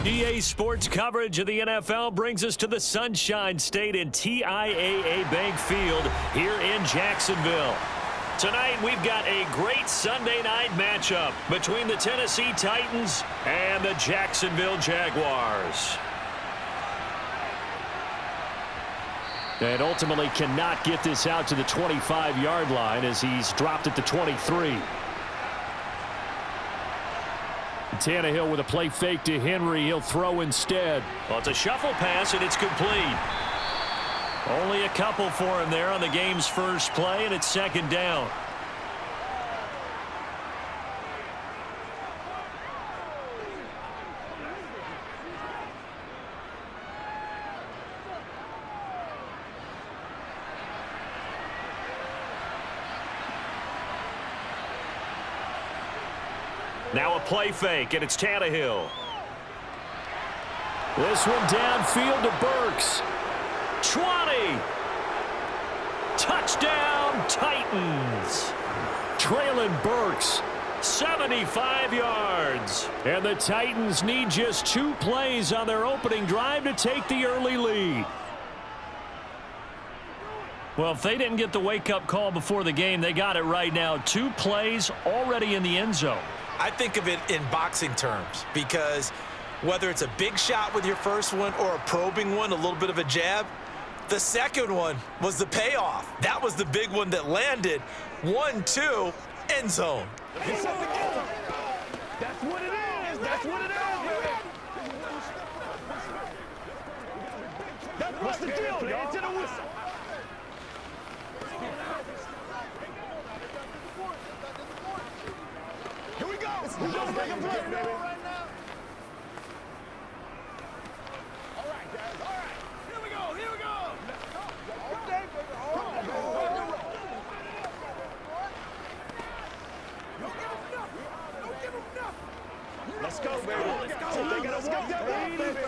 EA Sports coverage of the NFL brings us to the Sunshine State in TIAA Bank Field here in Jacksonville. Tonight, we've got a great Sunday night matchup between the Tennessee Titans and the Jacksonville Jaguars. And ultimately cannot get this out to the 25-yard line as he's dropped it to 23. Tannehill with a play fake to Henry. He'll throw instead. Well, it's a shuffle pass, and it's complete. Only a couple for him there on the game's first play, and it's second down. Now a play fake, and it's Tannehill. This one downfield to Burks. 20. Touchdown, Titans. Trailing Burks. 75 yards. And the Titans need just 2 plays on their opening drive to take the early lead. Well, if they didn't get the wake-up call before the game, they got it right now. 2 plays already in the end zone. I think of it in boxing terms because whether it's a big shot with your first one or a probing one, a little bit of a jab, the second one was the payoff. That was the big one that landed. 1-2, end zone. That's what it is. That's what it is. What's the deal? Get to the whistle. Here we go. Let's make a play right now. All right, guys. All right. Here we go. Here we go. Okay, Don't give him nothing. Don't give him nothing. Let's go, baby. Let's go, baby.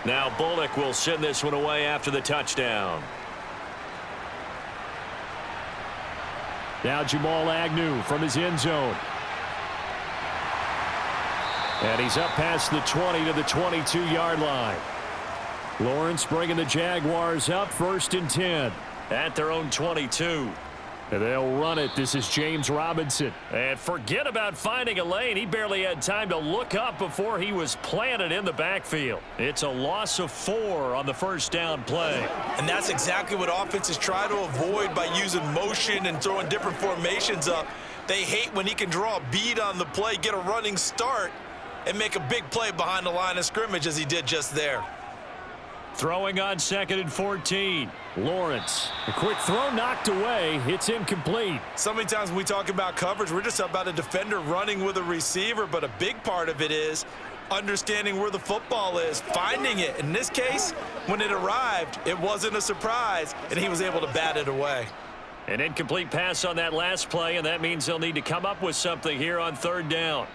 Now Bullock will send this one away after the touchdown. Now Jamal Agnew from his end zone. And he's up past the 20 to the 22-yard line. Lawrence bringing the Jaguars up 1st and 10. At their own 22. And they'll run it. This is James Robinson. And forget about finding a lane. He barely had time to look up before he was planted in the backfield. It's a loss of 4 on the first down play. And that's exactly what offenses try to avoid by using motion and throwing different formations up. They hate when he can draw a bead on the play, get a running start, and make a big play behind the line of scrimmage as he did just there. Throwing on 2nd and 14. Lawrence. A quick throw knocked away. It's incomplete. So many times when we talk about coverage, we're just about a defender running with a receiver, but a big part of it is understanding where the football is, finding it. In this case, when it arrived, it wasn't a surprise, and he was able to bat it away. An incomplete pass on that last play, and that means they'll need to come up with something here on 3rd down.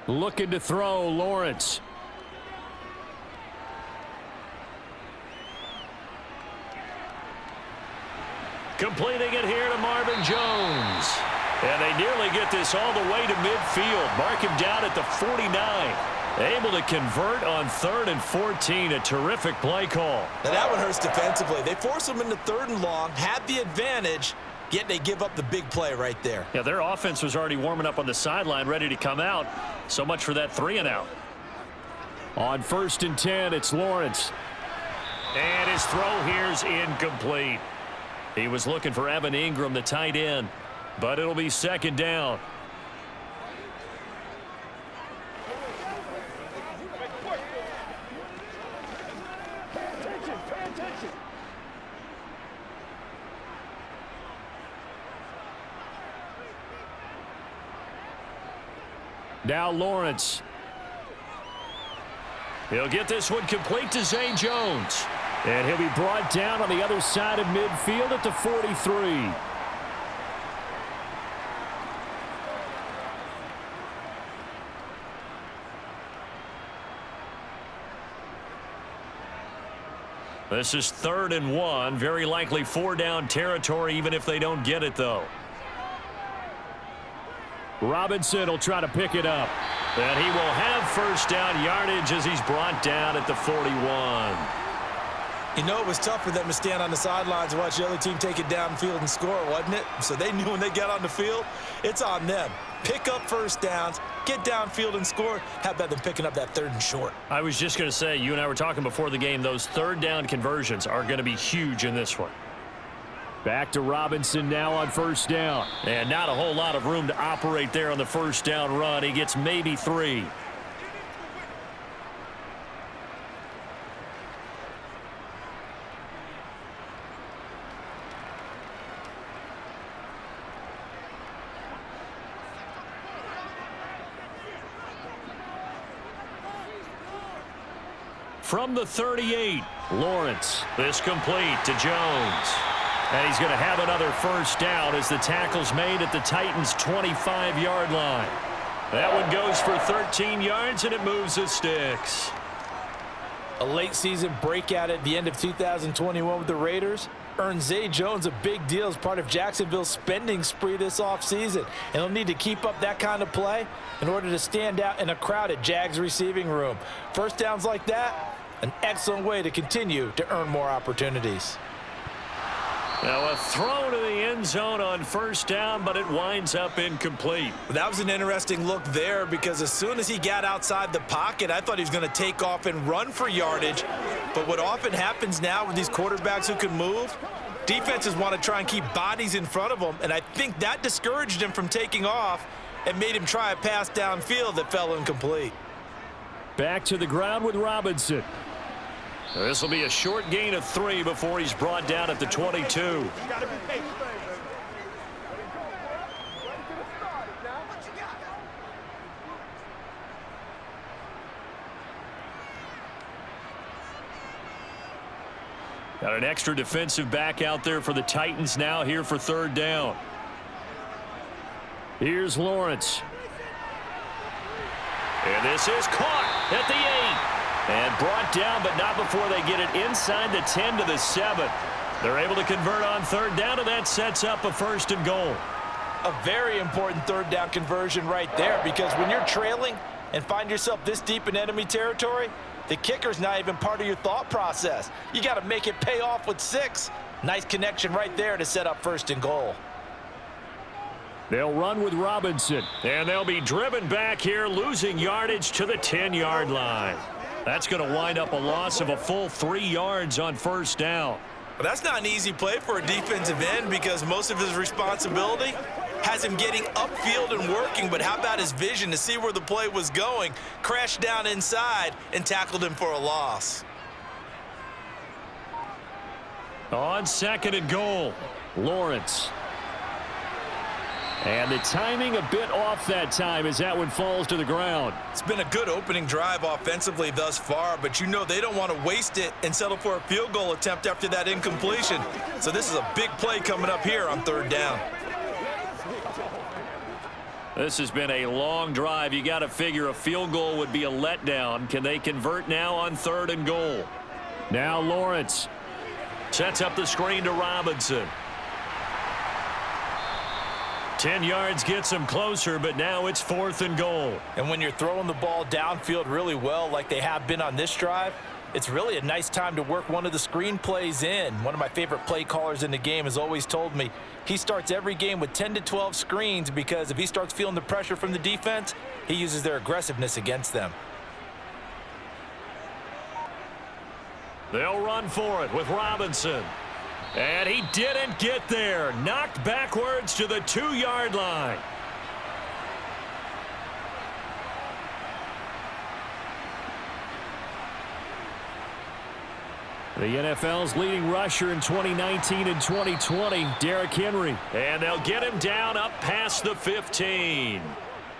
Looking to throw, Lawrence. Completing it here to Marvin Jones. And they nearly get this all the way to midfield. Mark him down at the 49. Able to convert on 3rd and 14. A terrific play call. Now that one hurts defensively. They force him into 3rd and long, had the advantage, yet they give up the big play right there. Yeah, their offense was already warming up on the sideline, ready to come out. So much for that 3 and out. On 1st and 10, it's Lawrence. And his throw here's incomplete. He was looking for Evan Ingram, the tight end, but it'll be 2nd down. Now Lawrence. He'll get this one complete to Zay Jones. And he'll be brought down on the other side of midfield at the 43. This is 3rd and 1. Very likely 4-down territory even if they don't get it, though. Robinson will try to pick it up. And he will have first down yardage as he's brought down at the 41. You know, it was tough for them to stand on the sidelines and watch the other team take it downfield and score, wasn't it? So they knew when they got on the field, it's on them. Pick up first downs, get downfield and score. How about them picking up that 3rd and short? I was just going to say, you and I were talking before the game, those 3rd down conversions are going to be huge in this one. Back to Robinson now on first down. And not a whole lot of room to operate there on the first down run. He gets maybe 3. From the 38, Lawrence. This complete to Jones. And he's going to have another first down as the tackle's made at the Titans' 25-yard line. That one goes for 13 yards, and it moves the sticks. A late season breakout at the end of 2021 with the Raiders earned Zay Jones a big deal as part of Jacksonville's spending spree this offseason. And he'll need to keep up that kind of play in order to stand out in a crowded Jags receiving room. First downs like that, an excellent way to continue to earn more opportunities. Now a throw to the end zone on first down, but it winds up incomplete. That was an interesting look there because as soon as he got outside the pocket, I thought he was going to take off and run for yardage. But what often happens now with these quarterbacks who can move, defenses want to try and keep bodies in front of them, and I think that discouraged him from taking off and made him try a pass downfield that fell incomplete. Back to the ground with Robinson. This will be a short gain of 3 before he's brought down at the 22. Got an extra defensive back out there for the Titans now here for 3rd down. Here's Lawrence. And this is caught at the 8. And brought down, but not before they get it inside the 10 to the 7. They're able to convert on 3rd down, and that sets up a 1st and goal. A very important 3rd down conversion right there because when you're trailing and find yourself this deep in enemy territory, the kicker's not even part of your thought process. You got to make it pay off with 6. Nice connection right there to set up 1st and goal. They'll run with Robinson, and they'll be driven back here, losing yardage to the 10-yard line. That's going to wind up a loss of a full 3 yards on first down. Well, that's not an easy play for a defensive end because most of his responsibility has him getting upfield and working, but how about his vision to see where the play was going, crashed down inside, and tackled him for a loss. On 2nd and goal, Lawrence. And the timing a bit off that time as that one falls to the ground. It's been a good opening drive offensively thus far, but you know they don't want to waste it and settle for a field goal attempt after that incompletion. So this is a big play coming up here on 3rd down. This has been a long drive. You got to figure a field goal would be a letdown. Can they convert now on 3rd and goal? Now Lawrence sets up the screen to Robinson. 10 yards gets him closer, but now it's 4th and goal. And when you're throwing the ball downfield really well like they have been on this drive, it's really a nice time to work one of the screen plays in. One of my favorite play callers in the game has always told me he starts every game with 10 to 12 screens because if he starts feeling the pressure from the defense, he uses their aggressiveness against them. They'll run for it with Robinson. And he didn't get there. Knocked backwards to the 2-yard line. The NFL's leading rusher in 2019 and 2020, Derrick Henry. And they'll get him down up past the 15.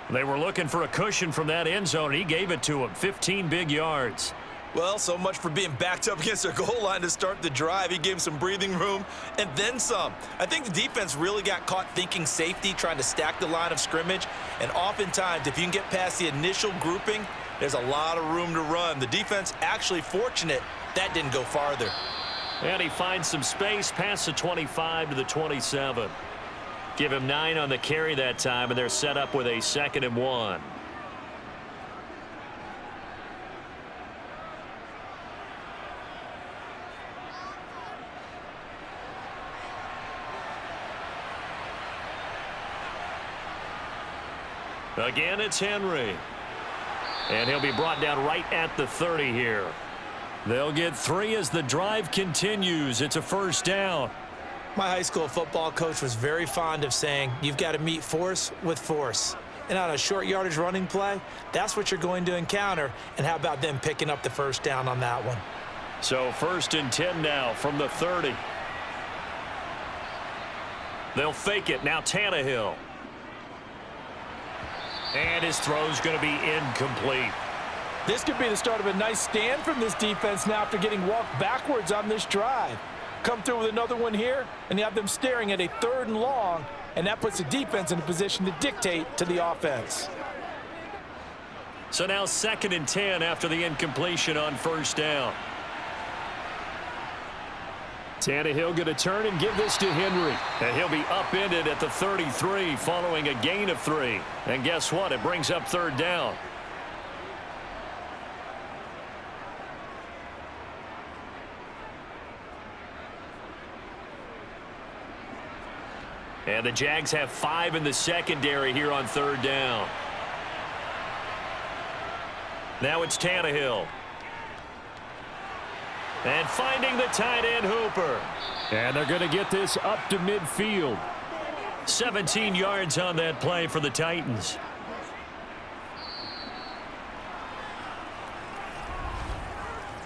They were looking for a cushion from that end zone. He gave it to him. 15 big yards. Well, so much for being backed up against their goal line to start the drive. He gave him some breathing room and then some. I think the defense really got caught thinking safety, trying to stack the line of scrimmage. And oftentimes, if you can get past the initial grouping, there's a lot of room to run. The defense actually fortunate that didn't go farther. And he finds some space past the 25 to the 27. Give him 9 on the carry that time, and they're set up with a 2nd and 1. Again, it's Henry. And he'll be brought down right at the 30 here. They'll get 3 as the drive continues. It's a 1st down. My high school football coach was very fond of saying, you've got to meet force with force. And on a short yardage running play, that's what you're going to encounter. And how about them picking up the 1st down on that one? So 1st and 10 now from the 30. They'll fake it. Now Tannehill. And his throw's going to be incomplete. This could be the start of a nice stand from this defense now after getting walked backwards on this drive. Come through with another one here, and you have them staring at a 3rd and long, and that puts the defense in a position to dictate to the offense. So now 2nd and 10 after the incompletion on 1st down. Tannehill going to turn and give this to Henry. And he'll be upended at the 33 following a gain of 3. And guess what? It brings up 3rd down. And the Jags have 5 in the secondary here on 3rd down. Now it's Tannehill. And finding the tight end Hooper. And they're going to get this up to midfield. 17 yards on that play for the Titans.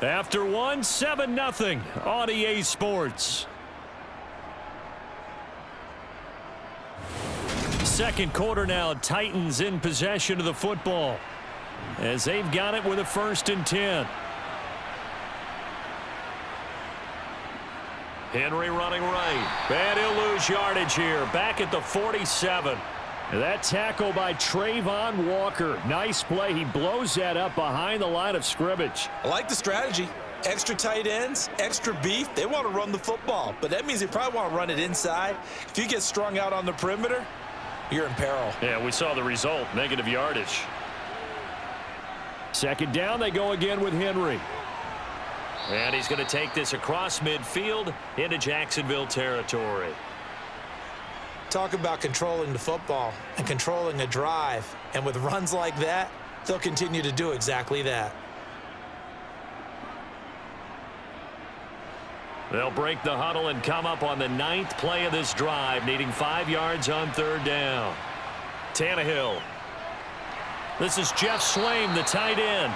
After 1, 7-0 on EA Sports. 2nd quarter now, Titans in possession of the football as they've got it with a 1st and 10. Henry running right. And he'll lose yardage here. Back at the 47. That tackle by Trayvon Walker. Nice play. He blows that up behind the line of scrimmage. I like the strategy. Extra tight ends, extra beef. They want to run the football, but that means they probably want to run it inside. If you get strung out on the perimeter, you're in peril. Yeah, we saw the result. Negative yardage. 2nd down, they go again with Henry. And he's going to take this across midfield into Jacksonville territory. Talk about controlling the football and controlling a drive. And with runs like that, they'll continue to do exactly that. They'll break the huddle and come up on the 9th play of this drive, needing 5 yards on 3rd down. Tannehill. This is Jeff Swaim, the tight end.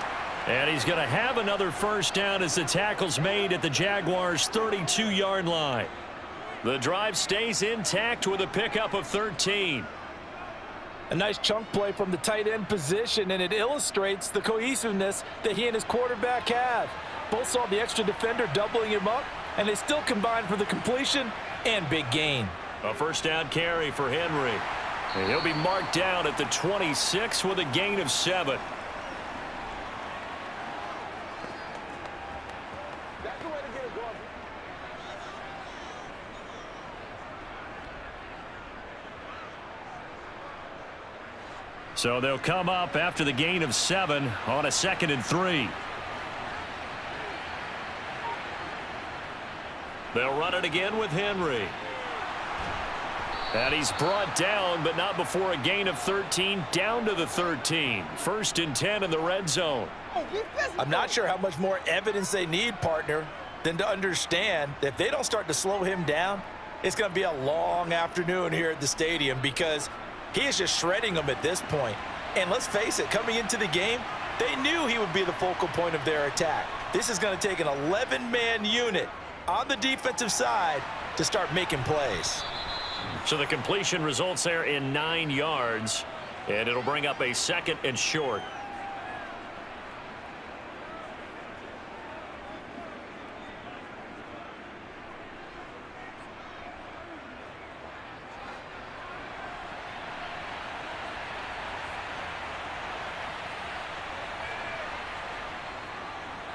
And he's going to have another 1st down as the tackle's made at the Jaguars' 32-yard line. The drive stays intact with a pickup of 13. A nice chunk play from the tight end position, and it illustrates the cohesiveness that he and his quarterback have. Both saw the extra defender doubling him up, and they still combined for the completion and big gain. A 1st down carry for Henry. And he'll be marked down at the 26 with a gain of 7. So they'll come up after the gain of 7 on a 2nd and 3. They'll run it again with Henry. And he's brought down, but not before a gain of 13, down to the 13. 1st and 10 in the red zone. I'm not sure how much more evidence they need, partner, than to understand that if they don't start to slow him down, it's going to be a long afternoon here at the stadium because he is just shredding them at this point. And let's face it, coming into the game, they knew he would be the focal point of their attack. This is going to take an 11-man unit on the defensive side to start making plays. So the completion results there in 9 yards, and it'll bring up a 2nd and short.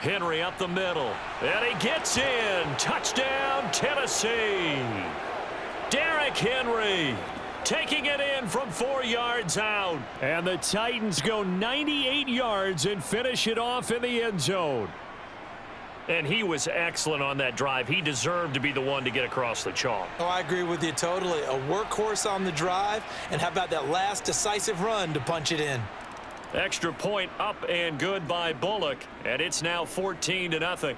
Henry up the middle, and he gets in. Touchdown, Tennessee. Derrick Henry. taking it in from 4 yards out. And the Titans go 98 yards and finish it off in the end zone. And he was excellent on that drive. He deserved to be the one to get across the chalk. Oh, I agree with you totally. A workhorse on the drive, and how about that last decisive run to punch it in? Extra point up and good by Bullock, and it's now 14-0.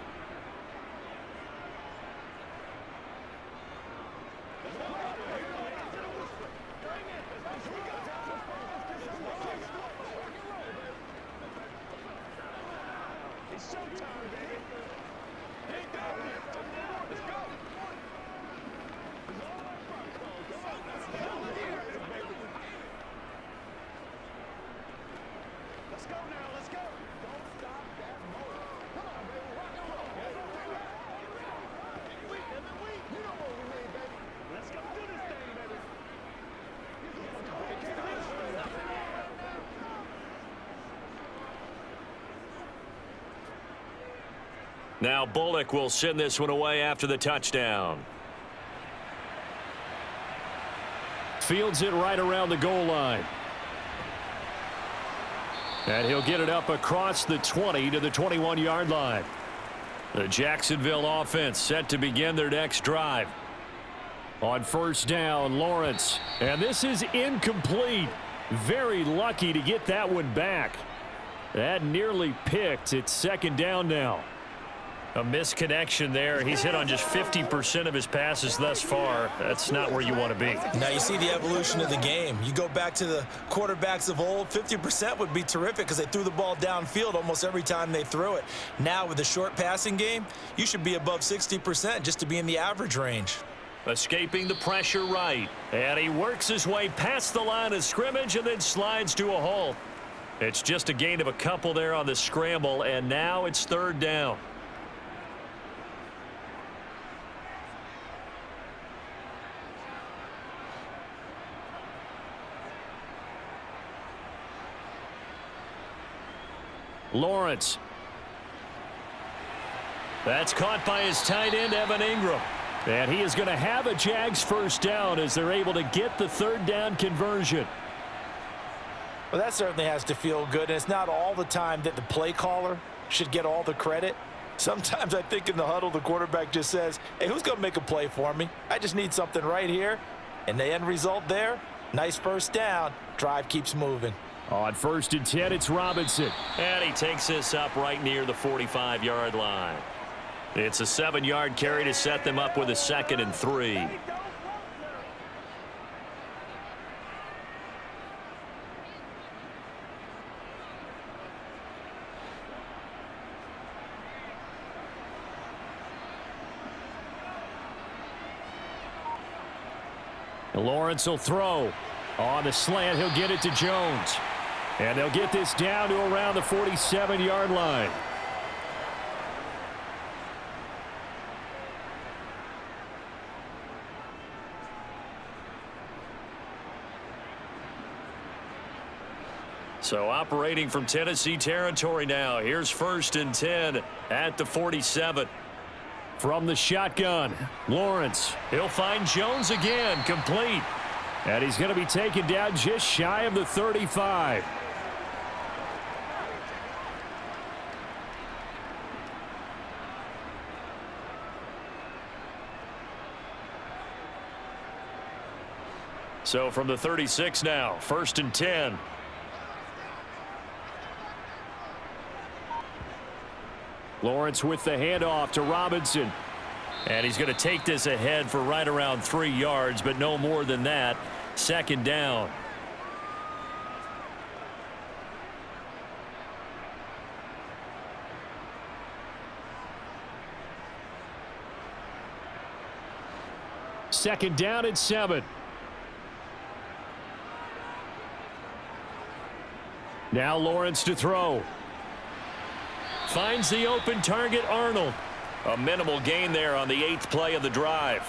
Now Bullock will send this one away after the touchdown. Fields it right around the goal line. And he'll get it up across the 20 to the 21-yard line. The Jacksonville offense set to begin their next drive. On first down, Lawrence. And this is incomplete. Very lucky to get that one back. That nearly picked. It's second down now. A misconnection there. He's hit on just 50% of his passes thus far. That's not where you want to be. Now you see the evolution of the game. You go back to the quarterbacks of old, 50% would be terrific because they threw the ball downfield almost every time they threw it. Now with the short passing game, you should be above 60% just to be in the average range. Escaping the pressure right. And he works his way past the line of scrimmage and then slides to a halt. It's just a gain of a couple there on the scramble, and now it's third down. Lawrence. That's caught by his tight end, Evan Ingram. And he is going to have a Jags first down as they're able to get the third down conversion. Well, that certainly has to feel good. And it's not all the time that the play caller should get all the credit. Sometimes I think in the huddle, the quarterback just says, hey, who's going to make a play for me? I just need something right here. And the end result there, nice first down. Drive keeps moving. On first and 10, it's Robinson. And he takes this up right near the 45-yard line. It's a 7-yard carry to set them up with a 2nd and 3. Lawrence will throw. On the slant, he'll get it to Jones. And they'll get this down to around the 47-yard line. So operating from Tennessee territory now. Here's first and 10 at the 47. From the shotgun, Lawrence. He'll find Jones again, complete. And he's going to be taken down just shy of the 35. So from the 36 now, first and 10. Lawrence with the handoff to Robinson. And he's going to take this ahead for right around 3 yards, but no more than that. Second down. Second down and 7. Now Lawrence to throw. Finds the open target, Arnold. A minimal gain there on the 8th play of the drive.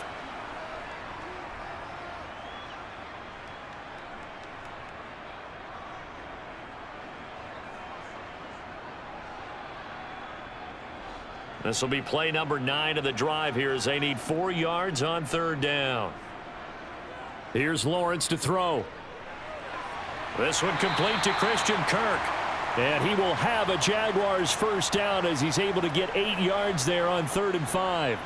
This will be play number 9 of the drive here as they need 4 yards on third down. Here's Lawrence to throw. This one complete to Christian Kirk. And he will have a Jaguars first down as he's able to get 8 yards there on 3rd and 5.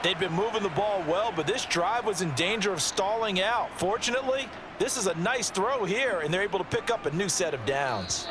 They'd been moving the ball well, but this drive was in danger of stalling out. Fortunately, this is a nice throw here, and they're able to pick up a new set of downs.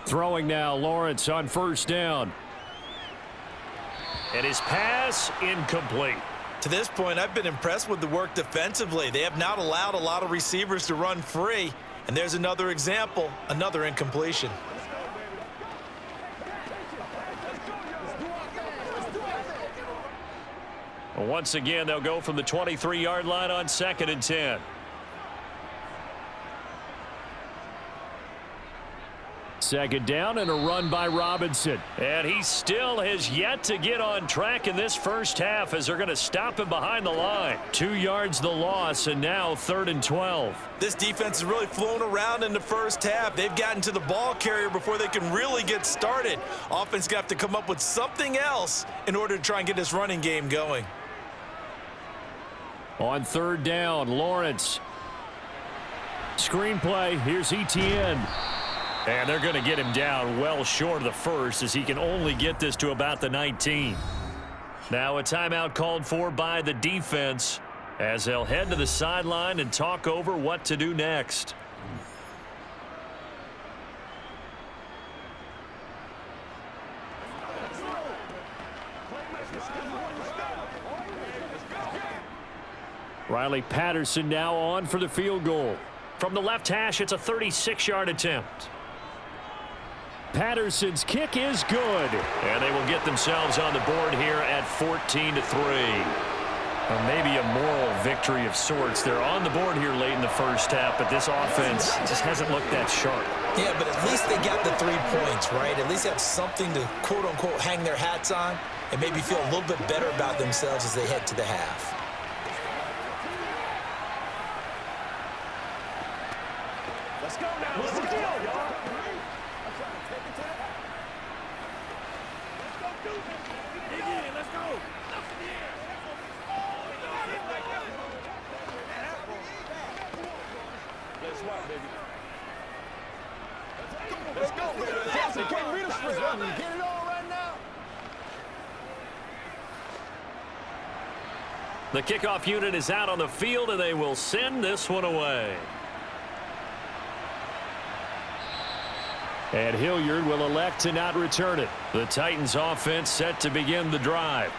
Throwing now, Lawrence on first down. And his pass incomplete. To this point, I've been impressed with the work defensively. They have not allowed a lot of receivers to run free. And there's another example, another incompletion. Once again, they'll go from the 23-yard line on 2nd and 10. Second down and a run by Robinson. And he still has yet to get on track in this first half as they're going to stop him behind the line. 2 yards the loss, and now 3rd and 12. This defense has really flown around in the first half. They've gotten to the ball carrier before they can really get started. Offense going to have to come up with something else in order to try and get this running game going. On 3rd down, Lawrence. Screenplay, here's Etienne. And they're going to get him down well short of the first as he can only get this to about the 19. Now a timeout called for by the defense as they'll head to the sideline and talk over what to do next. Riley Patterson now on for the field goal. From the left hash, it's a 36-yard attempt. Patterson's kick is good. And they will get themselves on the board here at 14-3. Well, maybe a moral victory of sorts. They're on the board here late in the first half, but this offense just hasn't looked that sharp. Yeah, but at least they got the 3 points, right? At least they have something to, quote-unquote, hang their hats on and maybe feel a little bit better about themselves as they head to the half. Let's go now. Let's go, y'all. Let's go. Let's go, baby. Jackson can't beat us for something. Get it on right now. The kickoff unit is out on the field, and they will send this one away. And Hilliard will elect to not return it. The Titans offense set to begin the drive.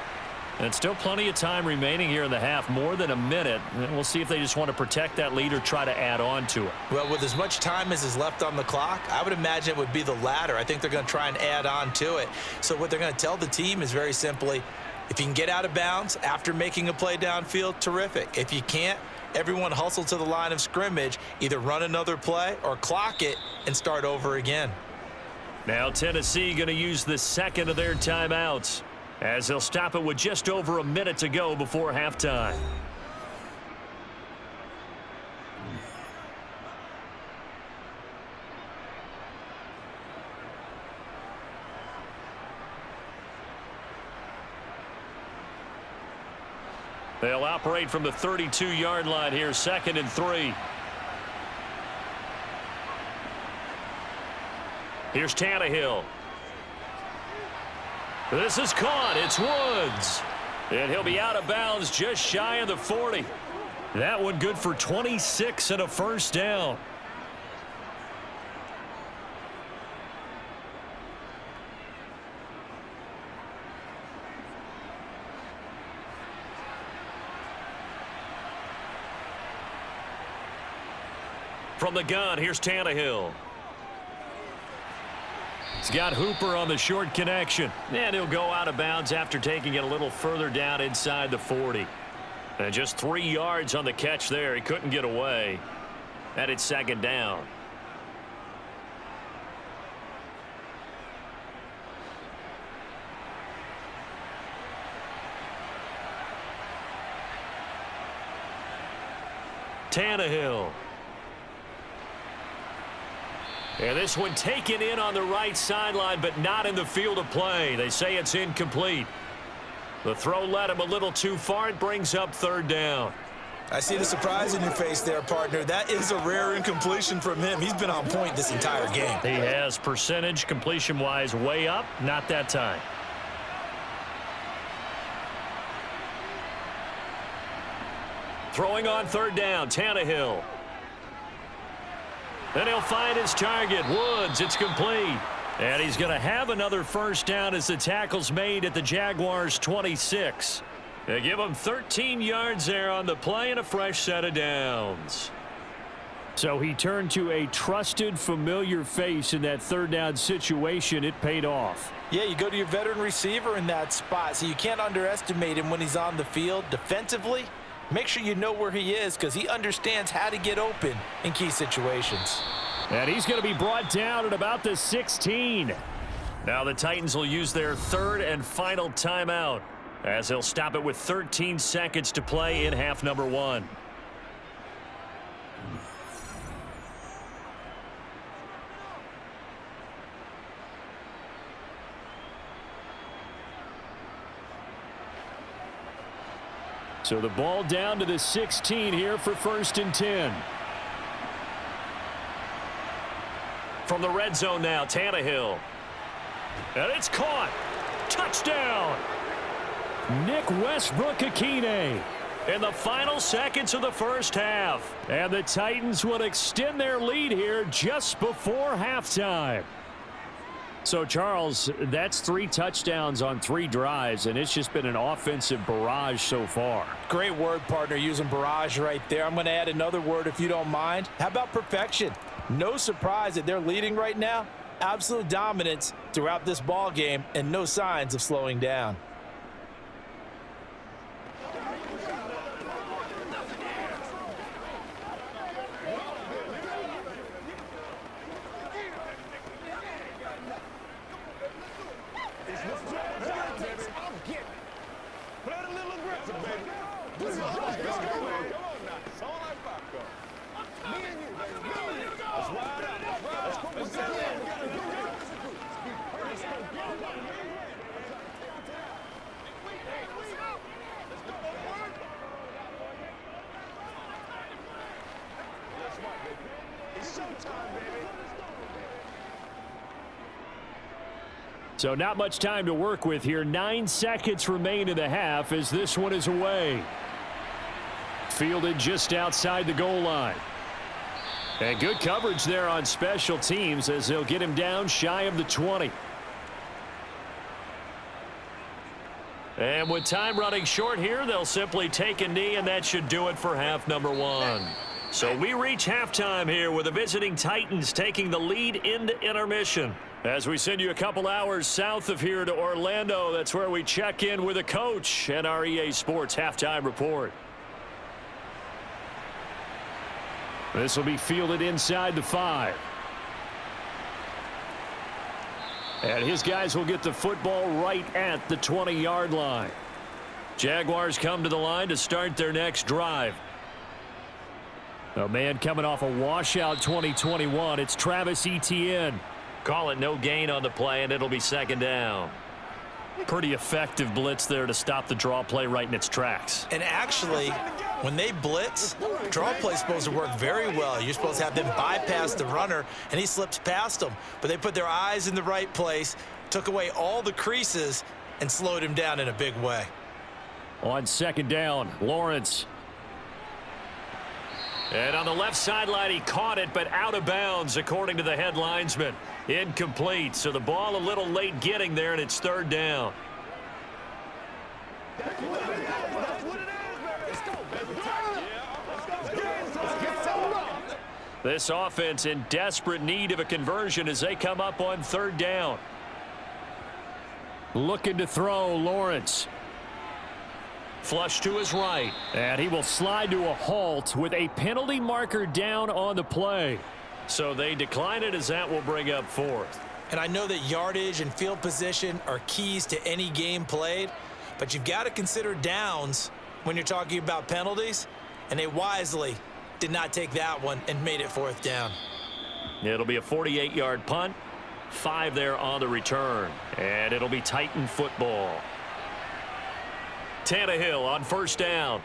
And still plenty of time remaining here in the half, more than a minute. And we'll see if they just want to protect that lead or try to add on to it. Well, with as much time as is left on the clock, I would imagine it would be the latter. I think they're going to try and add on to it. So what they're going to tell the team is very simply, if you can get out of bounds after making a play downfield, terrific. If you can't, everyone hustle to the line of scrimmage, either run another play or clock it and start over again. Now Tennessee going to use the second of their timeouts as they'll stop it with just over a minute to go before halftime. They'll operate from the 32-yard line here, 2nd and 3. Here's Tannehill. This is caught. It's Woods. And he'll be out of bounds just shy of the 40. That one good for 26 and a first down. From the gun, here's Tannehill. He's got Hooper on the short connection. And he'll go out of bounds after taking it a little further down inside the 40. And just 3 yards on the catch there. He couldn't get away. And it's 2nd down. Tannehill. And this one taken in on the right sideline, but not in the field of play. They say it's incomplete. The throw led him a little too far. It brings up third down. I see the surprise in your face there, partner. That is a rare incompletion from him. He's been on point this entire game. He has percentage completion-wise way up. Not that time. Throwing on third down, Tannehill. Then he'll find his target, Woods. It's complete. And he's going to have another first down as the tackle's made at the Jaguars' 26. They give him 13 yards there on the play and a fresh set of downs. So he turned to a trusted, familiar face in that third down situation. It paid off. Yeah, you go to your veteran receiver in that spot, so you can't underestimate him when he's on the field. Defensively, make sure you know where he is because he understands how to get open in key situations. And he's going to be brought down at about the 16. Now the Titans will use their third and final timeout as they'll stop it with 13 seconds to play in half number 1. So the ball down to the 16 here for 1st and 10. From the red zone now, Tannehill. And it's caught. Touchdown. Nick Westbrook-Akine in the final seconds of the first half. And the Titans will extend their lead here just before halftime. So, Charles, that's 3 touchdowns on 3 drives, and it's just been an offensive barrage so far. Great word, partner, using barrage right there. I'm going to add another word if you don't mind. How about perfection? No surprise that they're leading right now. Absolute dominance throughout this ball game and no signs of slowing down. So not much time to work with here. 9 seconds remain in the half as this one is away. Fielded just outside the goal line. And good coverage there on special teams as they'll get him down shy of the 20. And with time running short here, they'll simply take a knee, and that should do it for half number 1. So we reach halftime here with the visiting Titans taking the lead into intermission. As we send you a couple hours south of here to Orlando, that's where we check in with a coach and our EA Sports halftime report. This will be fielded inside the 5. And his guys will get the football right at the 20-yard line. Jaguars come to the line to start their next drive. A man coming off a washout 2021. It's Travis Etienne. Call it no gain on the play, and it'll be second down. Pretty effective blitz there to stop the draw play right in its tracks. And actually, when they blitz, draw play is supposed to work very well. You're supposed to have them bypass the runner, and he slips past them. But they put their eyes in the right place, took away all the creases, and slowed him down in a big way. On second down, Lawrence. And on the left sideline, he caught it, but out of bounds, according to the head linesman. Incomplete, so the ball a little late getting there, and it's third down. This offense in desperate need of a conversion as they come up on third down. Looking to throw, Lawrence. Flush to his right. And he will slide to a halt with a penalty marker down on the play. So they decline it as that will bring up fourth. And I know that yardage and field position are keys to any game played, but you've got to consider downs when you're talking about penalties, and they wisely did not take that one and made it 4th down. It'll be a 48-yard punt. 5 there on the return. And it'll be Titan football. Tannehill on 1st down.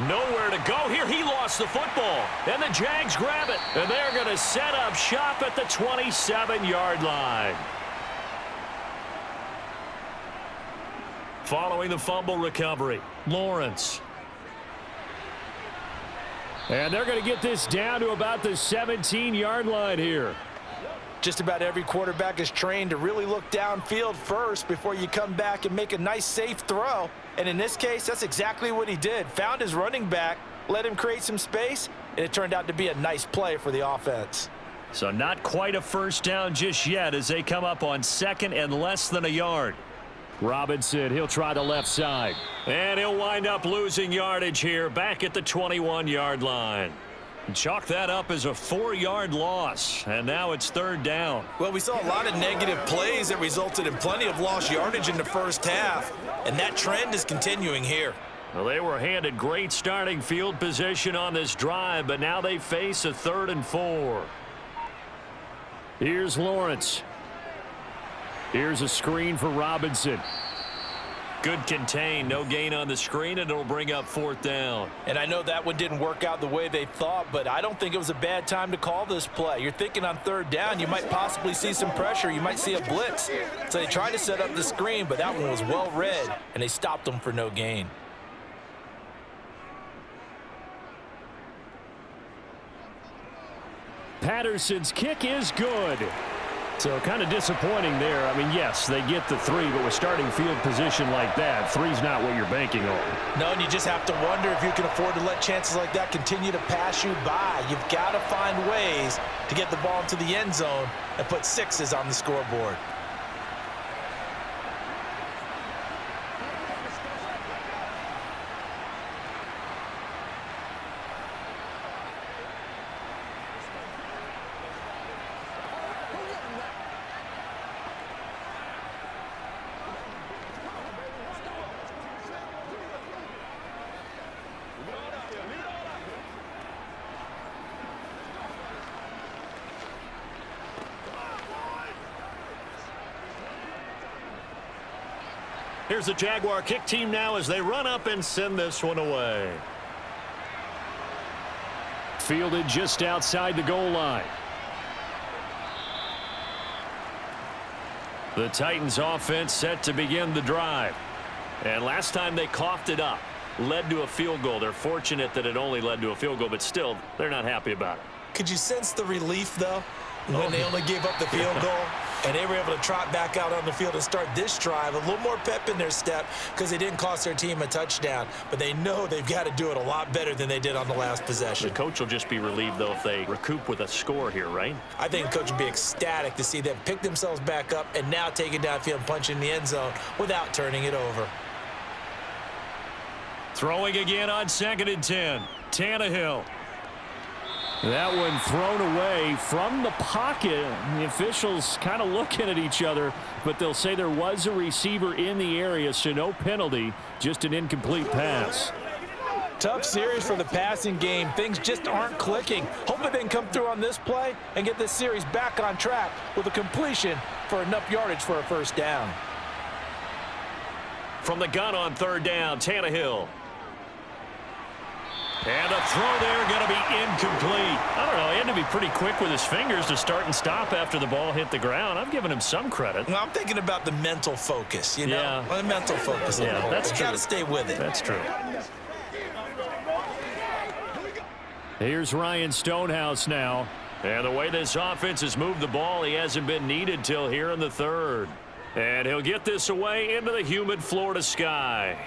Nowhere to go here. He lost the football. And the Jags grab it. And they're going to set up shop at the 27-yard line. Following the fumble recovery, Lawrence. And they're going to get this down to about the 17-yard line here. Just about every quarterback is trained to really look downfield first before you come back and make a nice, safe throw. And in this case, that's exactly what he did. Found his running back, let him create some space, and it turned out to be a nice play for the offense. So not quite a 1st down just yet as they come up on 2nd and less than a yard. Robinson, he'll try the left side. And he'll wind up losing yardage here back at the 21-yard line. Chalk that up as a 4-yard loss, and now it's 3rd down. Well, we saw a lot of negative plays that resulted in plenty of lost yardage in the 1st half, and that trend is continuing here. Well, they were handed great starting field position on this drive, but now they face a 3rd and 4. Here's Lawrence. Here's a screen for Robinson. Good contain, no gain on the screen, and it'll bring up 4th down. And I know that one didn't work out the way they thought, but I don't think it was a bad time to call this play. You're thinking on 3rd down, you might possibly see some pressure. You might see a blitz. So they tried to set up the screen, but that one was well read, and they stopped them for no gain. Patterson's kick is good. So kind of disappointing there. I mean, yes, they get the 3, but with starting field position like that, 3's not what you're banking on. No, and you just have to wonder if you can afford to let chances like that continue to pass you by. You've got to find ways to get the ball into the end zone and put 6s on the scoreboard. Here's the Jaguar kick team now as they run up and send this one away. Fielded just outside the goal line. The Titans offense set to begin the drive. And last time they coughed it up, led to a field goal. They're fortunate that it only led to a field goal, but still, they're not happy about it. Could you sense the relief, though, when they only gave up the field goal? And they were able to trot back out on the field and start this drive. A little more pep in their step because they didn't cost their team a touchdown. But they know they've got to do it a lot better than they did on the last possession. The coach will just be relieved, though, if they recoup with a score here, right? I think the coach would be ecstatic to see them pick themselves back up and now take it downfield and punch in the end zone without turning it over. Throwing again on 2nd and 10. Tannehill. That one thrown away from the pocket. The officials kind of looking at each other, but they'll say there was a receiver in the area, so no penalty, just an incomplete pass. Tough series for the passing game. Things just aren't clicking. Hopefully they can come through on this play and get this series back on track with a completion for enough yardage for a 1st down. From the gun on 3rd down, Tannehill. And a throw there going to be incomplete. I don't know, he had to be pretty quick with his fingers to start and stop after the ball hit the ground. I'm giving him some credit. Well, I'm thinking about the mental focus, you know? Yeah. Well, the mental focus. Yeah, that's true. You got to stay with it. That's true. Here's Ryan Stonehouse now. And the way this offense has moved the ball, he hasn't been needed till here in the 3rd. And he'll get this away into the humid Florida sky.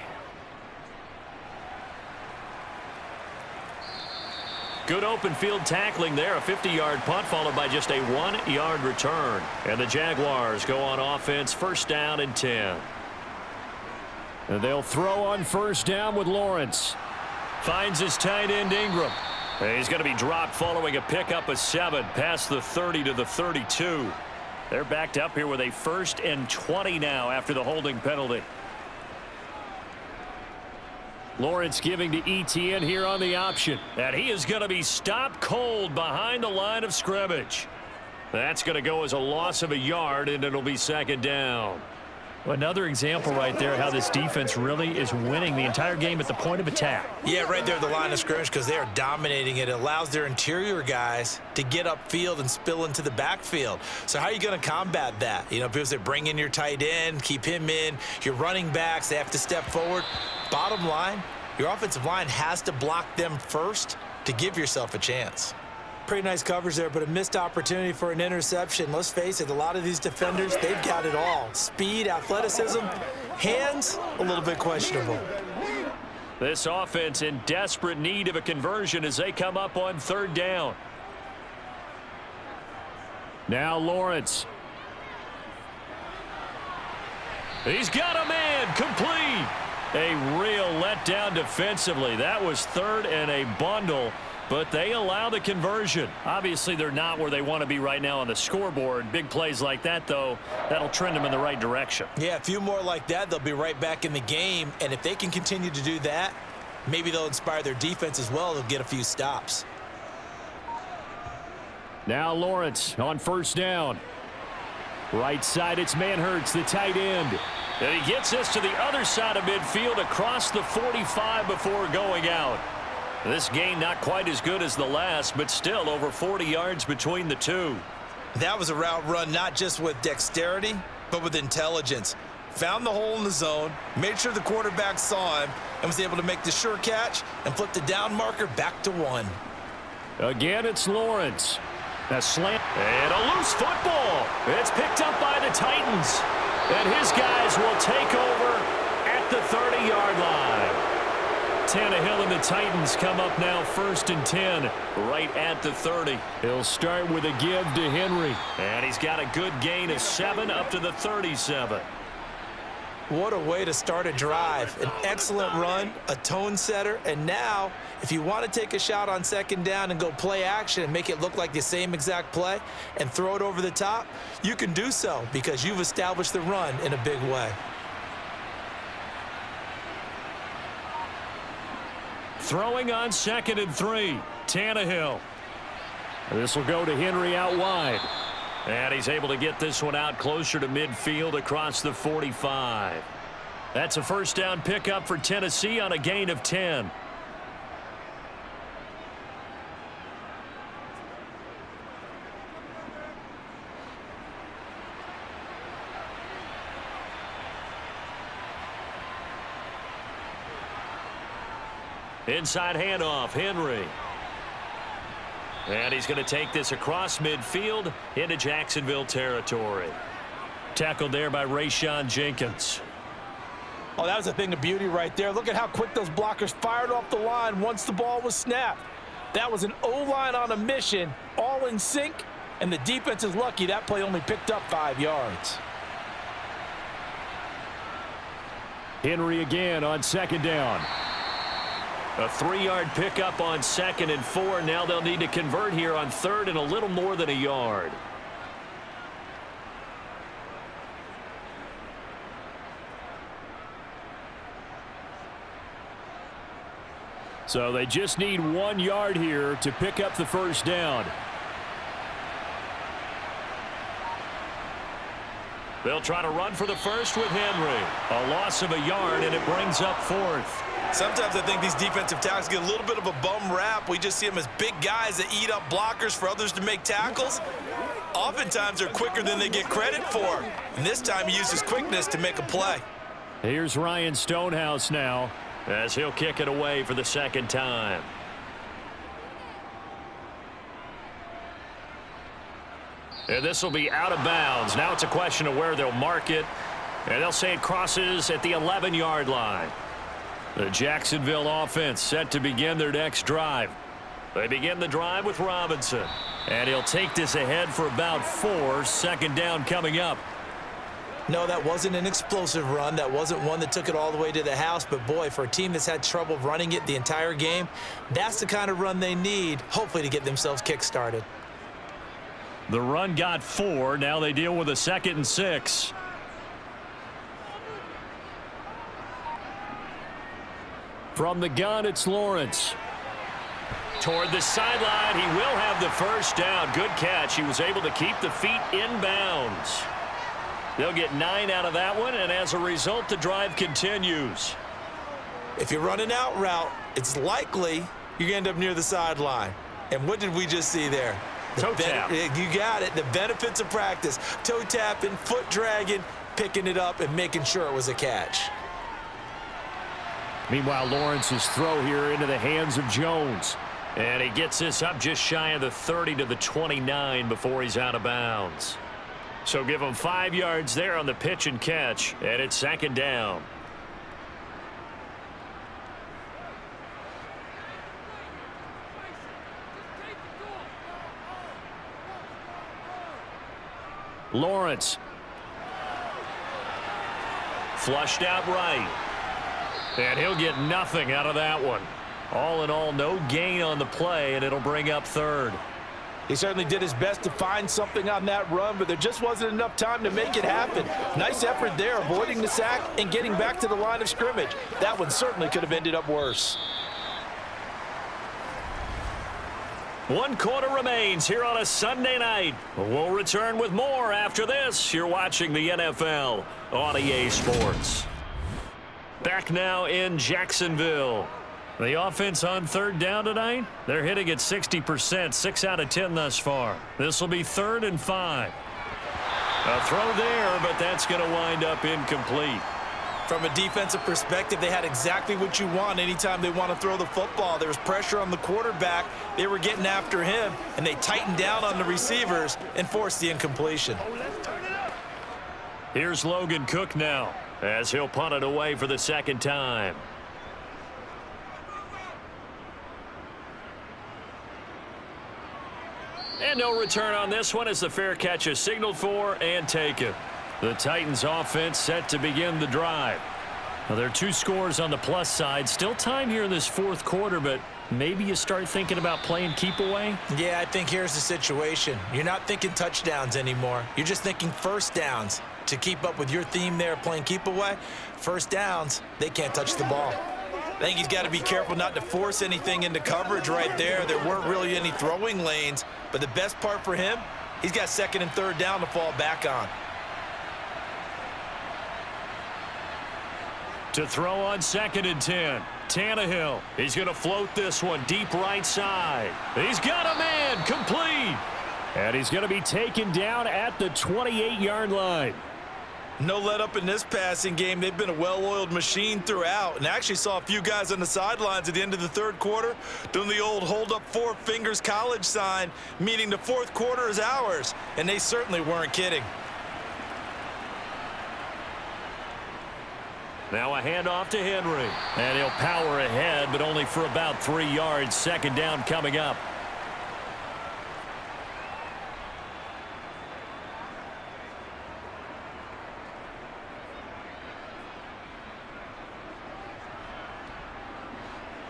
Good open field tackling there. A 50-yard punt followed by just a 1-yard return. And the Jaguars go on offense 1st down and 10. And they'll throw on 1st down with Lawrence. Finds his tight end Ingram. And he's going to be dropped following a pickup of 7 past the 30 to the 32. They're backed up here with a 1st and 20 now after the holding penalty. Lawrence giving to ETN here on the option. And he is going to be stopped cold behind the line of scrimmage. That's going to go as a loss of a yard, and it'll be second down. Another example right there how this defense really is winning the entire game at the point of attack. Yeah, right there at the line of scrimmage because they are dominating it. It allows their interior guys to get upfield and spill into the backfield. So how are you going to combat that? You know, because they bring in your tight end, keep him in. Your running backs, they have to step forward. Bottom line, your offensive line has to block them first to give yourself a chance. Pretty nice coverage there, but a missed opportunity for an interception. Let's face it, a lot of these defenders, they've got it all. Speed, athleticism, hands, a little bit questionable. This offense in desperate need of a conversion as they come up on third down. Now Lawrence. He's got a man, complete. A real letdown defensively. That was third and a bundle. But they allow the conversion. Obviously, they're not where they want to be right now on the scoreboard. Big plays like that, though, that'll trend them in the right direction. Yeah, a few more like that, they'll be right back in the game. And if they can continue to do that, maybe they'll inspire their defense as well. They'll get a few stops. Now Lawrence on first down. Right side, it's Manhertz, the tight end. And he gets this to the other side of midfield across the 45 before going out. This gain not quite as good as the last, but still over 40 yards between the two. That was a route run not just with dexterity, but with intelligence. Found the hole in the zone, made sure the quarterback saw him, and was able to make the sure catch and flip the down marker back to 1. Again, it's Lawrence. A slant and a loose football. It's picked up by the Titans. And his guys will take over at the 30-yard line. Tannehill and the Titans come up now 1st and 10 right at the 30. He'll start with a give to Henry. And he's got a good gain of 7 up to the 37. What a way to start a drive. An excellent run, a tone setter, and now if you want to take a shot on second down and go play action and make it look like the same exact play and throw it over the top, you can do so because you've established the run in a big way. Throwing on 2nd and 3. Tannehill. This will go to Henry out wide. And he's able to get this one out closer to midfield across the 45. That's a first down pickup for Tennessee on a gain of 10. Inside handoff, Henry. And he's going to take this across midfield into Jacksonville territory. Tackled there by Rayshon Jenkins. Oh, that was a thing of beauty right there. Look at how quick those blockers fired off the line once the ball was snapped. That was an O-line on a mission, all in sync, and the defense is lucky that play only picked up 5 yards. Henry again on second down. A 3-yard pickup on 2nd and 4. Now they'll need to convert here on 3rd and a little more than a yard. So they just need 1 yard here to pick up the first down. They'll try to run for the first with Henry. A loss of a yard, and it brings up 4th. Sometimes I think these defensive tackles get a little bit of a bum rap. We just see them as big guys that eat up blockers for others to make tackles. Oftentimes they're quicker than they get credit for. And this time he uses quickness to make a play. Here's Ryan Stonehouse now as he'll kick it away for the 2nd time. And this will be out of bounds. Now it's a question of where they'll mark it. And they'll say it crosses at the 11-yard line. The Jacksonville offense set to begin their next drive. They begin the drive with Robinson. And he'll take this ahead for about 4. 2nd down coming up. No, that wasn't an explosive run. That wasn't one that took it all the way to the house. But, boy, for a team that's had trouble running it the entire game, that's the kind of run they need, hopefully, to get themselves kick-started. The run got 4. Now they deal with a 2nd and 6. From the gun, it's Lawrence. Toward the sideline, he will have the first down. Good catch. He was able to keep the feet in bounds. They'll get 9 out of that one, and as a result, the drive continues. If you're running out route, it's likely you're going to end up near the sideline. And what did we just see there? Toe tap. You got it. The benefits of practice. Toe tapping, foot dragging, picking it up, and making sure it was a catch. Meanwhile, Lawrence's throw here into the hands of Jones. And he gets this up just shy of the 30 to the 29 before he's out of bounds. So give him 5 yards there on the pitch and catch, and it's second down. Lawrence. Flushed out right. And he'll get nothing out of that one. All in all, no gain on the play, and it'll bring up third. He certainly did his best to find something on that run, but there just wasn't enough time to make it happen. Nice effort there, avoiding the sack and getting back to the line of scrimmage. That one certainly could have ended up worse. 1 quarter remains here on a Sunday night. We'll return with more after this. You're watching the NFL on EA Sports. Back now in Jacksonville. The offense on third down tonight, they're hitting at 60%, 6 out of 10 thus far. This will be 3rd and 5. A throw there, but that's going to wind up incomplete. From a defensive perspective, they had exactly what you want anytime they want to throw the football. There was pressure on the quarterback. They were getting after him, and they tightened down on the receivers and forced the incompletion. Here's Logan Cook now, as he'll punt it away for the second time. And no return on this one as the fair catch is signaled for and taken. The Titans offense set to begin the drive. Well, there are 2 scores on the plus side. Still time here in this 4th quarter, but maybe you start thinking about playing keep away? Yeah, I think here's the situation. You're not thinking touchdowns anymore. You're just thinking first downs. To keep up with your theme there, playing keep away, first downs, they can't touch the ball. I think he's got to be careful not to force anything into coverage right there. There weren't really any throwing lanes, but the best part for him, he's got 2nd and 3rd down to fall back on. To throw on 2nd and 10. Tannehill. He's going to float this one deep right side. He's got a man complete. And he's going to be taken down at the 28-yard line. No let up in this passing game. They've been a well-oiled machine throughout. And I actually saw a few guys on the sidelines at the end of the 3rd quarter doing the old hold up 4 fingers college sign, meaning the 4th quarter is ours. And they certainly weren't kidding. Now a handoff to Henry. And he'll power ahead, but only for about 3 yards. 2nd down coming up.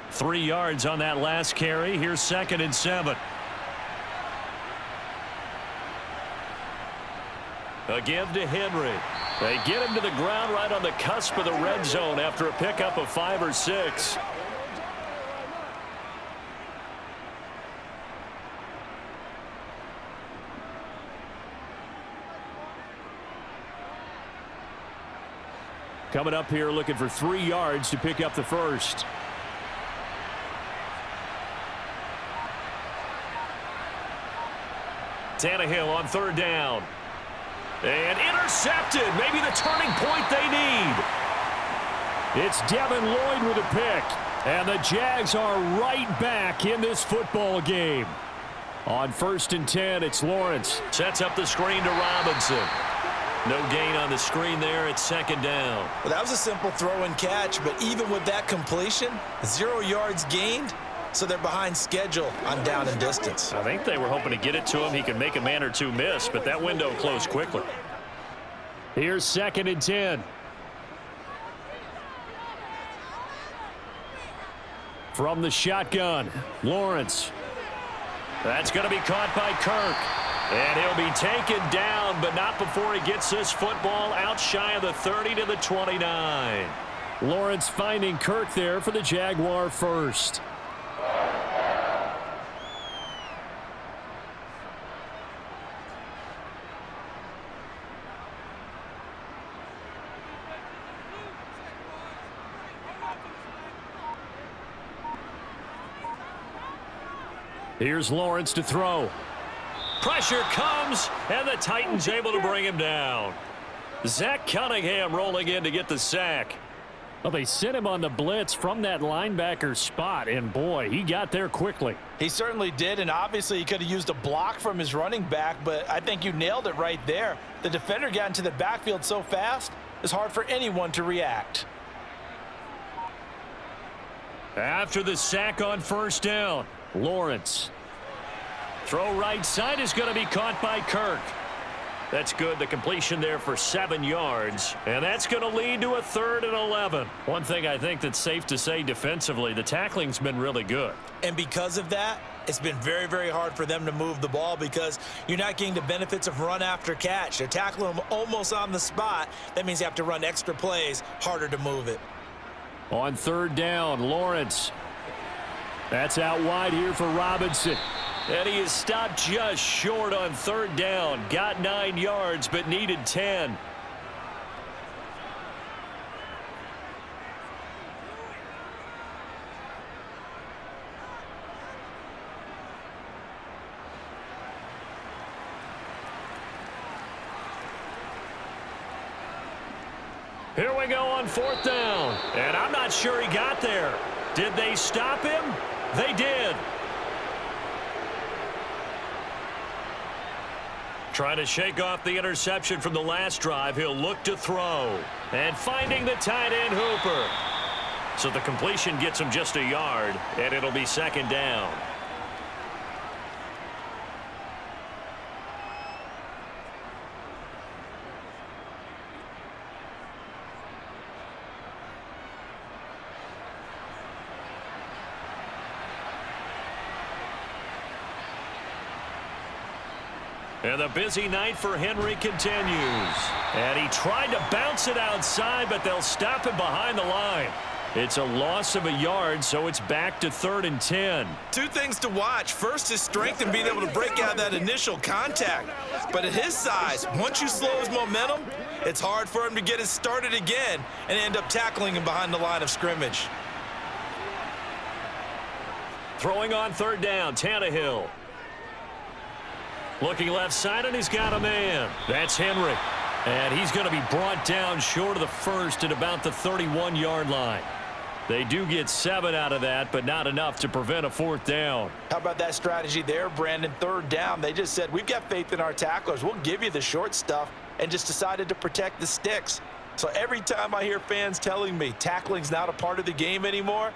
Three yards on that last carry. Here's 2nd and 7. A give to Henry. They get him to the ground right on the cusp of the red zone after a pickup of 5 or 6. Coming up here looking for 3 yards to pick up the first. Tannehill on 3rd down. And intercepted. Maybe the turning point they need. It's Devin Lloyd with a pick. And the Jags are right back in this football game. On 1st and 10, it's Lawrence. Sets up the screen to Robinson. No gain on the screen there. It's 2nd down. Well, that was a simple throw and catch, but even with that completion, 0 yards gained. So they're behind schedule on down and distance. I think they were hoping to get it to him. He could make a man or 2 miss, but that window closed quickly. Here's 2nd and 10. From the shotgun, Lawrence. That's going to be caught by Kirk. And he'll be taken down, but not before he gets this football out shy of the 30 to the 29. Lawrence finding Kirk there for the Jaguar first. Here's Lawrence to throw. Pressure comes, and the Titans able to bring him down. Zach Cunningham rolling in to get the sack. Well, they sent him on the blitz from that linebacker spot, and boy, he got there quickly. He certainly did, and obviously he could have used a block from his running back, but I think you nailed it right there. The defender got into the backfield so fast, it's hard for anyone to react. After the sack on first down, Lawrence. Throw right side is going to be caught by Kirk. That's good. The completion there for 7 yards. And that's going to lead to a 3rd and 11. One thing I think that's safe to say defensively, the tackling's been really good. And because of that, it's been very, very hard for them to move the ball because you're not getting the benefits of run after catch. They're tackling them almost on the spot. That means you have to run extra plays, harder to move it. On 3rd down, Lawrence. That's out wide here for Robinson. And he is stopped just short on 3rd down. Got 9 yards, but needed 10. Here we go on 4th down. And I'm not sure he got there. Did they stop him? They did. Trying to shake off the interception from the last drive. He'll look to throw. And finding the tight end Hooper. So the completion gets him just a yard, and it'll be 2nd down. And the busy night for Henry continues. And he tried to bounce it outside, but they'll stop him behind the line. It's a loss of a yard, so it's back to 3rd and 10. 2 things to watch. First, his strength and being able to break out that initial contact. But at his size, once you slow his momentum, it's hard for him to get it started again and end up tackling him behind the line of scrimmage. Throwing on 3rd down, Tannehill. Looking left side, and he's got a man. That's Henry. And he's going to be brought down short of the first at about the 31-yard line. They do get 7 out of that, but not enough to prevent a 4th down. How about that strategy there, Brandon? 3rd down, they just said, we've got faith in our tacklers. We'll give you the short stuff, and just decided to protect the sticks. So every time I hear fans telling me tackling's not a part of the game anymore,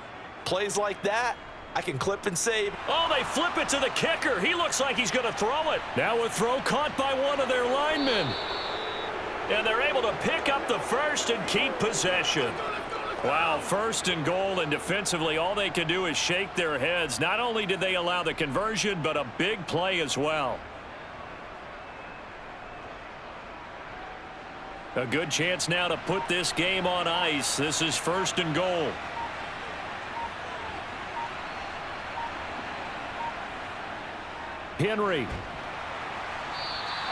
plays like that, I can clip and save. Oh, they flip it to the kicker. He looks like he's going to throw it. Now a throw caught by one of their linemen. And they're able to pick up the first and keep possession. Wow, 1st and goal, and defensively all they can do is shake their heads. Not only did they allow the conversion, but a big play as well. A good chance now to put this game on ice. This is 1st and goal. Henry.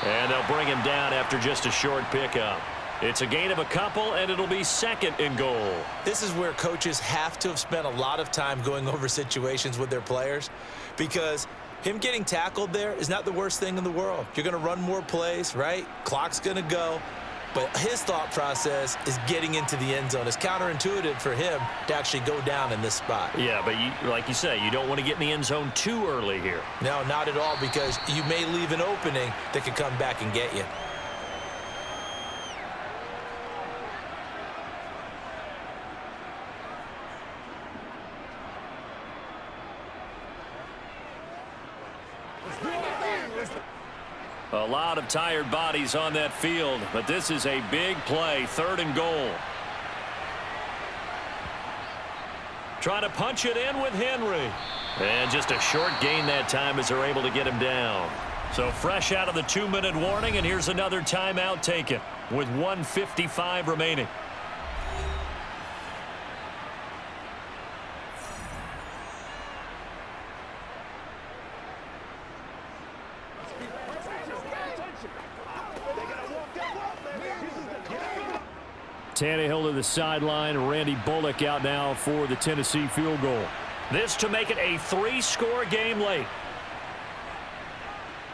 And they'll bring him down after just a short pickup. It's a gain of a couple, and it'll be 2nd and goal. This is where coaches have to have spent a lot of time going over situations with their players, because him getting tackled there is not the worst thing in the world. You're going to run more plays, right? Clock's going to go. But his thought process is getting into the end zone. It's counterintuitive for him to actually go down in this spot. Yeah, but like you say, you don't want to get in the end zone too early here. No, not at all, because you may leave an opening that could come back and get you. A lot of tired bodies on that field, but this is a big play, 3rd and goal. Trying to punch it in with Henry. And just a short gain that time as they're able to get him down. So fresh out of the 2-minute warning, and here's another timeout taken with 1:55 remaining. Tannehill to the sideline. Randy Bullock out now for the Tennessee field goal. This to make it a 3-score game late.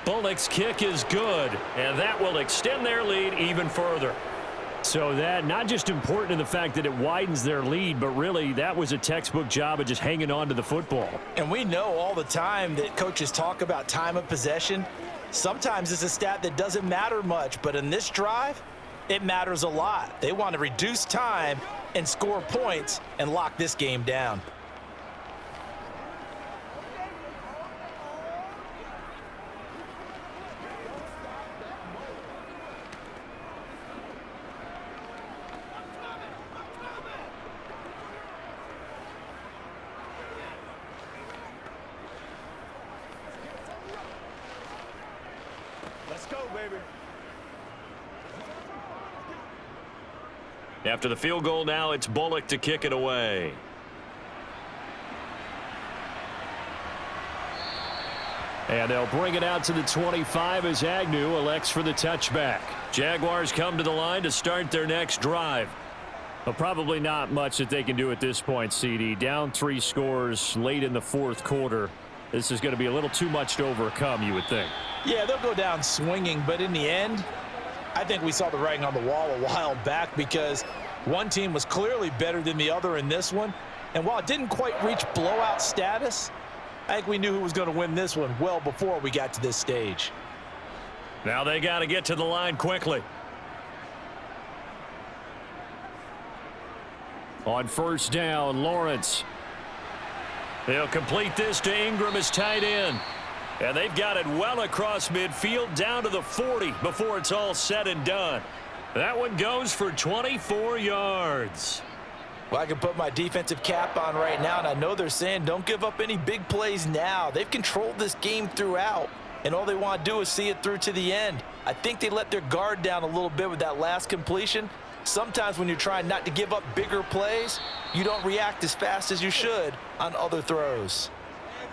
Bullock's kick is good, and that will extend their lead even further. So that not just important in the fact that it widens their lead, but really that was a textbook job of just hanging on to the football. And we know all the time that coaches talk about time of possession. Sometimes it's a stat that doesn't matter much, but in this drive, it matters a lot. They want to reduce time and score points and lock this game down. Let's go, baby. After the field goal now, it's Bullock to kick it away. And they'll bring it out to the 25 as Agnew elects for the touchback. Jaguars come to the line to start their next drive. Well, probably not much that they can do at this point, CD. Down 3 scores late in the fourth quarter. This is going to be a little too much to overcome, you would think. Yeah, they'll go down swinging, but in the end, I think we saw the writing on the wall a while back because one team was clearly better than the other in this one. And while it didn't quite reach blowout status, I think we knew who was going to win this one well before we got to this stage. Now they got to get to the line quickly. On first down, Lawrence. They'll complete this to Ingram as tight end. And they've got it well across midfield down to the 40 before it's all said and done. That one goes for 24 yards. Well, I can put my defensive cap on right now, and I know they're saying don't give up any big plays now. They've controlled this game throughout, and all they want to do is see it through to the end. I think they let their guard down a little bit with that last completion. Sometimes when you're trying not to give up bigger plays, you don't react as fast as you should on other throws.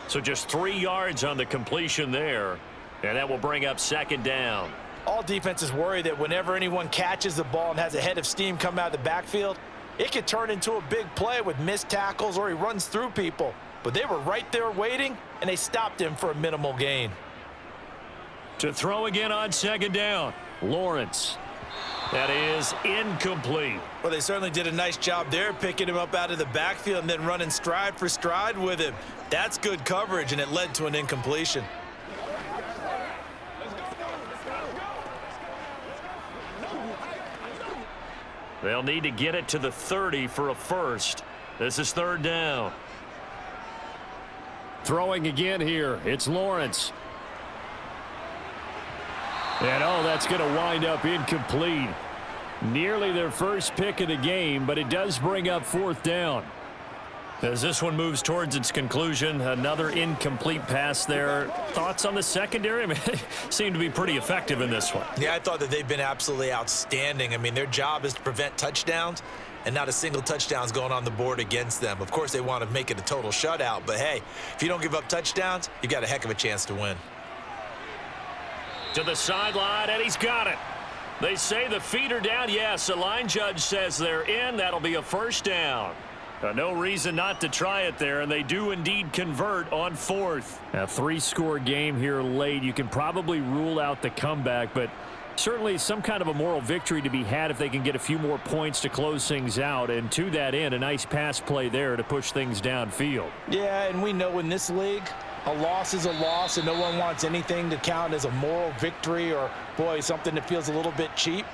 So just 3 yards on the completion there, and that will bring up second down. All defenses worry that whenever anyone catches the ball and has a head of steam come out of the backfield, it could turn into a big play with missed tackles or he runs through people. But they were right there waiting, and they stopped him for a minimal gain. To throw again on second down, Lawrence. That is incomplete. Well, they certainly did a nice job there, picking him up out of the backfield and then running stride for stride with him. That's good coverage, and it led to an incompletion. They'll need to get it to the 30 for a first. This is third down. Throwing again here, it's Lawrence. And oh, that's going to wind up incomplete. Nearly their first pick of the game, but it does bring up fourth down. As this one moves towards its conclusion, another incomplete pass there. Thoughts on the secondary? I mean, they seem to be pretty effective in this one. Yeah, I thought that they've been absolutely outstanding. I mean, their job is to prevent touchdowns, and not a single touchdown's going on the board against them. Of course, they want to make it a total shutout, but hey, if you don't give up touchdowns, you got a heck of a chance to win. To the sideline, and he's got it. They say the feet are down. Yes, the line judge says they're in. That'll be a first down. No reason not to try it there, and they do indeed convert on fourth. A 3-score game here late. You can probably rule out the comeback, but certainly some kind of a moral victory to be had if they can get a few more points to close things out. And to that end, a nice pass play there to push things downfield. Yeah, and we know in this league, a loss is a loss, and no one wants anything to count as a moral victory or, boy, something that feels a little bit cheap.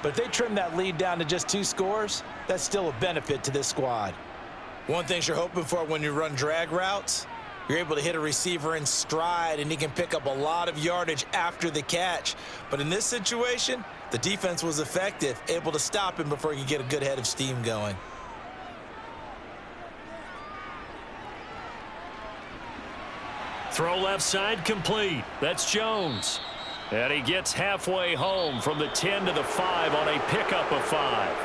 But if they trim that lead down to just 2 scores, that's still a benefit to this squad. One thing you're hoping for when you run drag routes, you're able to hit a receiver in stride, and he can pick up a lot of yardage after the catch. But in this situation, the defense was effective, able to stop him before he could get a good head of steam going. Throw left side complete. That's Jones. And he gets halfway home from the 10 to the 5 on a pickup of 5.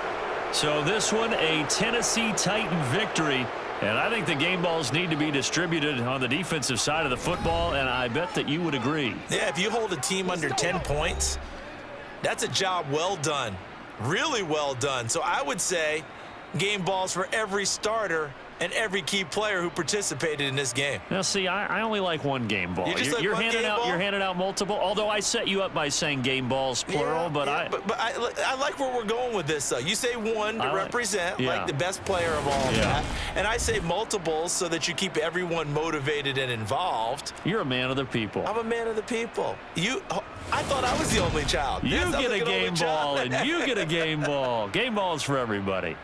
So this one, a Tennessee Titan victory. And I think the game balls need to be distributed on the defensive side of the football, and I bet that you would agree. Yeah, if you hold a team under 10 points, that's a job well done. Really well done. So I would say game balls for every starter and every key player who participated in this game. Now, see, I only like one game ball. You're handing out multiple. Although I set you up by saying game balls plural, but I like where we're going with this. You say one to represent, like the best player of all that, and I say multiples so that you keep everyone motivated and involved. You're a man of the people. I'm a man of the people. I thought I was the only child. You get a game ball, and you get a game ball. Game balls for everybody.